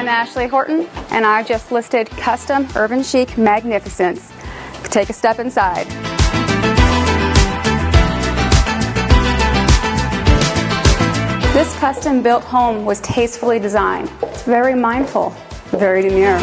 I'm Ashley Horton, and I just listed custom urban chic magnificence. Take a step inside. This custom-built home was tastefully designed. It's very mindful, very demure.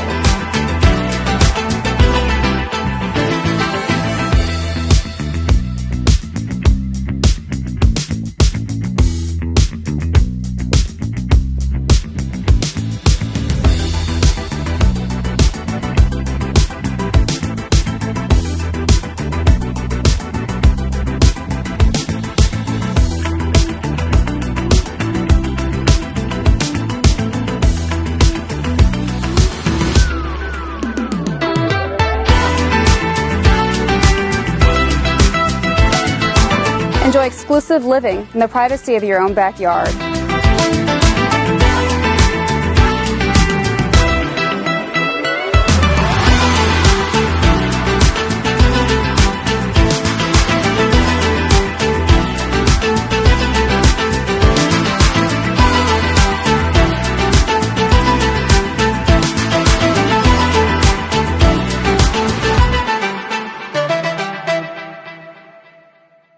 Enjoy exclusive living in the privacy of your own backyard.